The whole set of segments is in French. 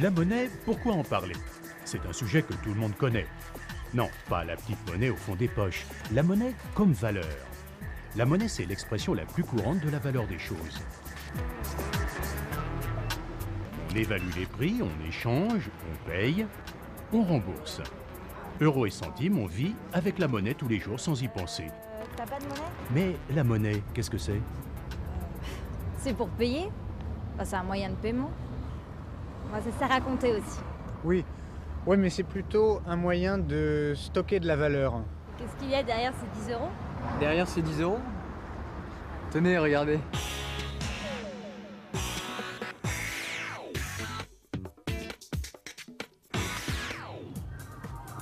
La monnaie, pourquoi en parler? C'est un sujet que tout le monde connaît. Non, pas la petite monnaie au fond des poches. La monnaie comme valeur. La monnaie, c'est l'expression la plus courante de la valeur des choses. On évalue les prix, on échange, on paye, on rembourse. Euros et centimes, on vit avec la monnaie tous les jours sans y penser. T'as pas de monnaie? Mais la monnaie, qu'est-ce que c'est? C'est pour payer. Enfin, c'est un moyen de paiement. Moi, ça sert à compter aussi. Oui, ouais, mais c'est plutôt un moyen de stocker de la valeur. Qu'est-ce qu'il y a derrière ces 10 euros? Derrière ces 10 euros? Tenez, regardez.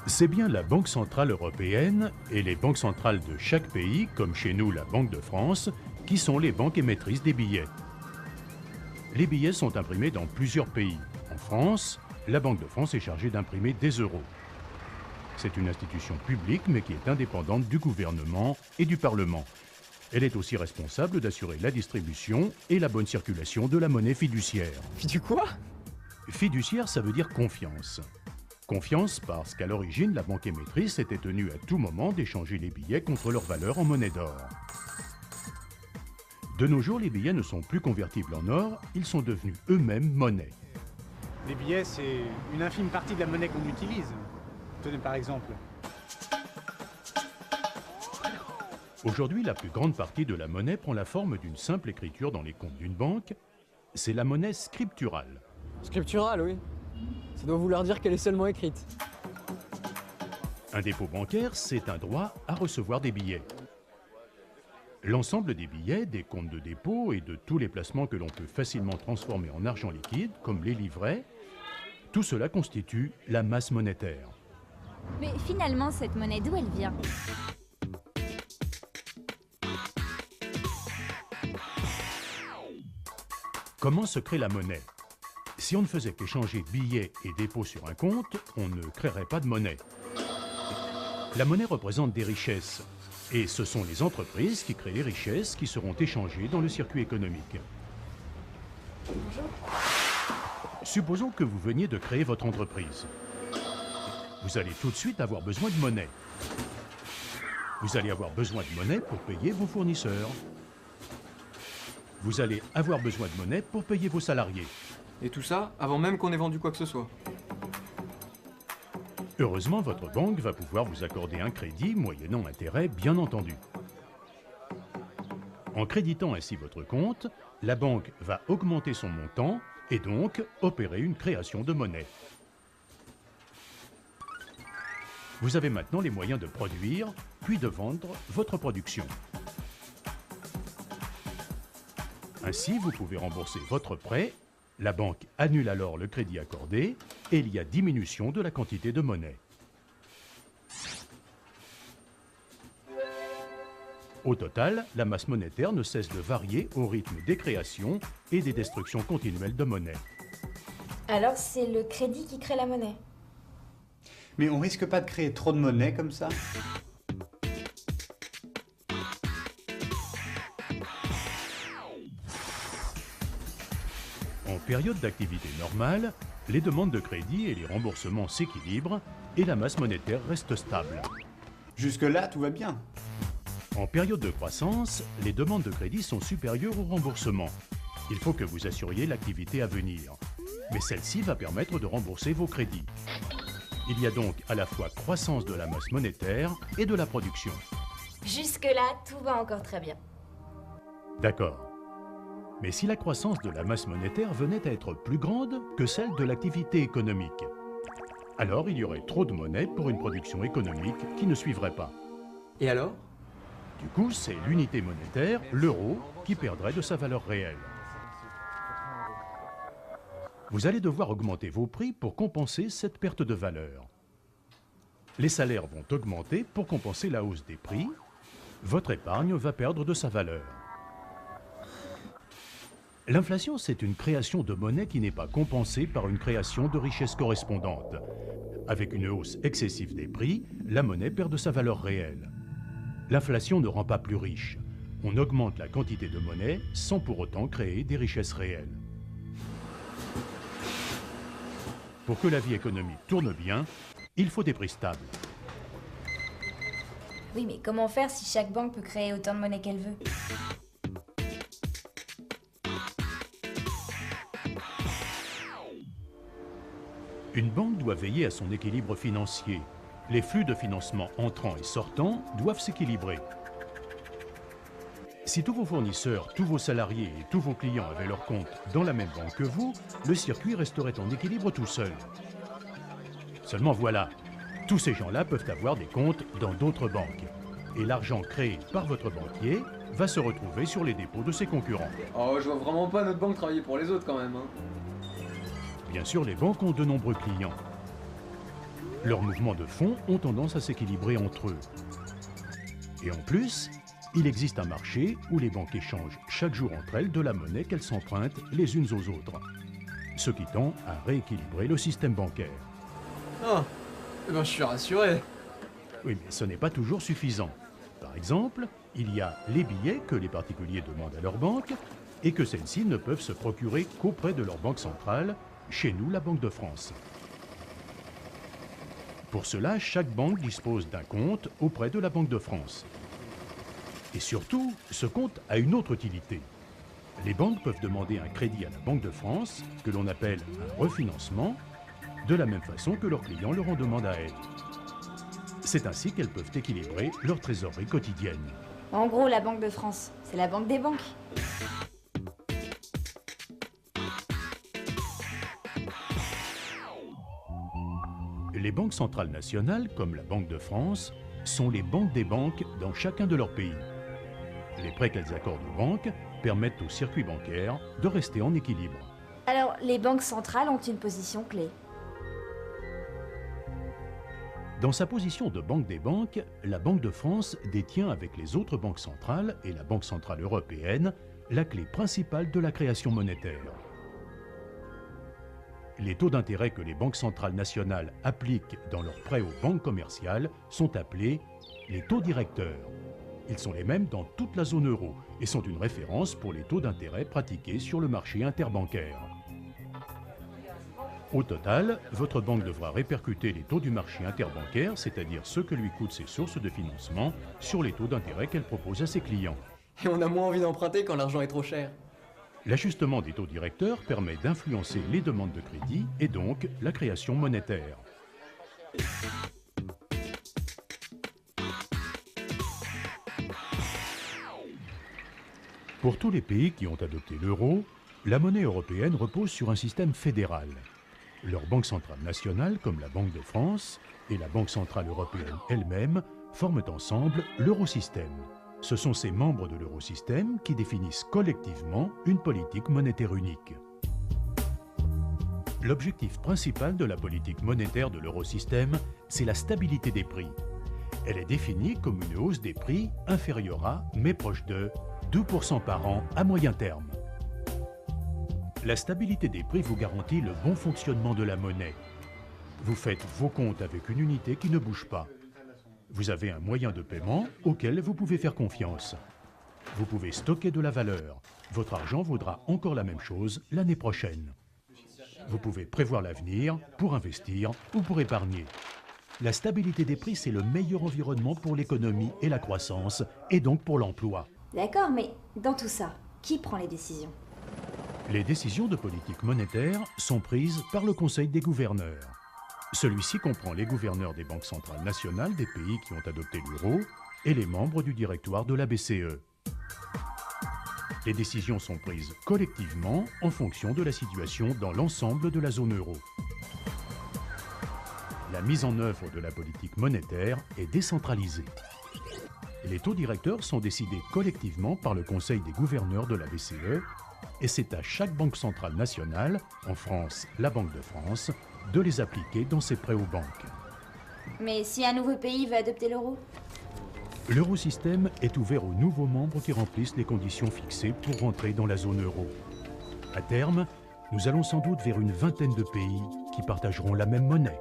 C'est bien la Banque Centrale Européenne et les banques centrales de chaque pays, comme chez nous la Banque de France, qui sont les banques émettrices des billets. Les billets sont imprimés dans plusieurs pays. En France, la Banque de France est chargée d'imprimer des euros. C'est une institution publique, mais qui est indépendante du gouvernement et du Parlement. Elle est aussi responsable d'assurer la distribution et la bonne circulation de la monnaie fiduciaire. Du quoi? Fiduciaire, ça veut dire confiance. Confiance parce qu'à l'origine, la banque émettrice était tenue à tout moment d'échanger les billets contre leur valeur en monnaie d'or. De nos jours, les billets ne sont plus convertibles en or, ils sont devenus eux-mêmes monnaie. Les billets, c'est une infime partie de la monnaie qu'on utilise. Tenez par exemple. Aujourd'hui, la plus grande partie de la monnaie prend la forme d'une simple écriture dans les comptes d'une banque. C'est la monnaie scripturale. Scripturale, oui. Ça doit vouloir dire qu'elle est seulement écrite. Un dépôt bancaire, c'est un droit à recevoir des billets. L'ensemble des billets, des comptes de dépôt et de tous les placements que l'on peut facilement transformer en argent liquide, comme les livrets, tout cela constitue la masse monétaire. Mais finalement, cette monnaie, d'où elle vient? Comment se crée la monnaie? Si on ne faisait qu'échanger billets et dépôts sur un compte, on ne créerait pas de monnaie. La monnaie représente des richesses, et ce sont les entreprises qui créent les richesses qui seront échangées dans le circuit économique. Bonjour. Supposons que vous veniez de créer votre entreprise. Vous allez tout de suite avoir besoin de monnaie. Vous allez avoir besoin de monnaie pour payer vos fournisseurs. Vous allez avoir besoin de monnaie pour payer vos salariés. Et tout ça avant même qu'on ait vendu quoi que ce soit. Heureusement, votre banque va pouvoir vous accorder un crédit moyennant intérêt, bien entendu. En créditant ainsi votre compte, la banque va augmenter son montant et donc opérer une création de monnaie. Vous avez maintenant les moyens de produire, puis de vendre votre production. Ainsi, vous pouvez rembourser votre prêt. La banque annule alors le crédit accordé et il y a diminution de la quantité de monnaie. Au total, la masse monétaire ne cesse de varier au rythme des créations et des destructions continuelles de monnaie. Alors c'est le crédit qui crée la monnaie. Mais on risque pas de créer trop de monnaie comme ça? En période d'activité normale, les demandes de crédit et les remboursements s'équilibrent et la masse monétaire reste stable. Jusque-là, tout va bien. En période de croissance, les demandes de crédit sont supérieures aux remboursements. Il faut que vous assuriez l'activité à venir. Mais celle-ci va permettre de rembourser vos crédits. Il y a donc à la fois croissance de la masse monétaire et de la production. Jusque-là, tout va encore très bien. D'accord. Mais si la croissance de la masse monétaire venait à être plus grande que celle de l'activité économique, alors il y aurait trop de monnaie pour une production économique qui ne suivrait pas. Et alors? Du coup, c'est l'unité monétaire, l'euro, qui perdrait de sa valeur réelle. Vous allez devoir augmenter vos prix pour compenser cette perte de valeur. Les salaires vont augmenter pour compenser la hausse des prix. Votre épargne va perdre de sa valeur. L'inflation, c'est une création de monnaie qui n'est pas compensée par une création de richesse correspondante. Avec une hausse excessive des prix, la monnaie perd de sa valeur réelle. L'inflation ne rend pas plus riche. On augmente la quantité de monnaie sans pour autant créer des richesses réelles. Pour que la vie économique tourne bien, il faut des prix stables. Oui, mais comment faire si chaque banque peut créer autant de monnaie qu'elle veut? Une banque doit veiller à son équilibre financier. Les flux de financement entrants et sortants doivent s'équilibrer. Si tous vos fournisseurs, tous vos salariés et tous vos clients avaient leur compte dans la même banque que vous, le circuit resterait en équilibre tout seul. Seulement voilà, tous ces gens-là peuvent avoir des comptes dans d'autres banques. Et l'argent créé par votre banquier va se retrouver sur les dépôts de ses concurrents. Oh, je vois vraiment pas notre banque travailler pour les autres quand même, hein. Bien sûr, les banques ont de nombreux clients. Leurs mouvements de fonds ont tendance à s'équilibrer entre eux. Et en plus, il existe un marché où les banques échangent chaque jour entre elles de la monnaie qu'elles s'empruntent les unes aux autres, ce qui tend à rééquilibrer le système bancaire. Ah, eh ben je suis rassuré. Oui, mais ce n'est pas toujours suffisant. Par exemple, il y a les billets que les particuliers demandent à leur banque et que celles-ci ne peuvent se procurer qu'auprès de leur banque centrale, chez nous la Banque de France. Pour cela, chaque banque dispose d'un compte auprès de la Banque de France. Et surtout, ce compte a une autre utilité. Les banques peuvent demander un crédit à la Banque de France, que l'on appelle un refinancement, de la même façon que leurs clients leur en demandent à elles. C'est ainsi qu'elles peuvent équilibrer leur trésorerie quotidienne. En gros, la Banque de France, c'est la banque des banques. Les banques centrales nationales, comme la Banque de France, sont les banques des banques dans chacun de leurs pays. Les prêts qu'elles accordent aux banques permettent au circuit bancaire de rester en équilibre. Alors, les banques centrales ont une position clé. Dans sa position de banque des banques, la Banque de France détient avec les autres banques centrales et la Banque centrale européenne la clé principale de la création monétaire. Les taux d'intérêt que les banques centrales nationales appliquent dans leurs prêts aux banques commerciales sont appelés les taux directeurs. Ils sont les mêmes dans toute la zone euro et sont une référence pour les taux d'intérêt pratiqués sur le marché interbancaire. Au total, votre banque devra répercuter les taux du marché interbancaire, c'est-à-dire ce que lui coûtent ses sources de financement, sur les taux d'intérêt qu'elle propose à ses clients. Et on a moins envie d'emprunter quand l'argent est trop cher. L'ajustement des taux directeurs permet d'influencer les demandes de crédit et donc la création monétaire. Pour tous les pays qui ont adopté l'euro, la monnaie européenne repose sur un système fédéral. Leurs banques centrales nationales, comme la Banque de France et la Banque centrale européenne elle-même, forment ensemble l'eurosystème. Ce sont ces membres de l'eurosystème qui définissent collectivement une politique monétaire unique. L'objectif principal de la politique monétaire de l'eurosystème, c'est la stabilité des prix. Elle est définie comme une hausse des prix inférieure à, mais proche de, 2% par an à moyen terme. La stabilité des prix vous garantit le bon fonctionnement de la monnaie. Vous faites vos comptes avec une unité qui ne bouge pas. Vous avez un moyen de paiement auquel vous pouvez faire confiance. Vous pouvez stocker de la valeur. Votre argent vaudra encore la même chose l'année prochaine. Vous pouvez prévoir l'avenir pour investir ou pour épargner. La stabilité des prix, c'est le meilleur environnement pour l'économie et la croissance, et donc pour l'emploi. D'accord, mais dans tout ça, qui prend les décisions? Les décisions de politique monétaire sont prises par le Conseil des gouverneurs. Celui-ci comprend les gouverneurs des banques centrales nationales des pays qui ont adopté l'euro et les membres du directoire de la BCE. Les décisions sont prises collectivement en fonction de la situation dans l'ensemble de la zone euro. La mise en œuvre de la politique monétaire est décentralisée. Les taux directeurs sont décidés collectivement par le Conseil des gouverneurs de la BCE et c'est à chaque banque centrale nationale, en France la Banque de France, de les appliquer dans ses prêts aux banques. Mais si un nouveau pays veut adopter l'euro? L'eurosystème est ouvert aux nouveaux membres qui remplissent les conditions fixées pour rentrer dans la zone euro. À terme, nous allons sans doute vers une vingtaine de pays qui partageront la même monnaie.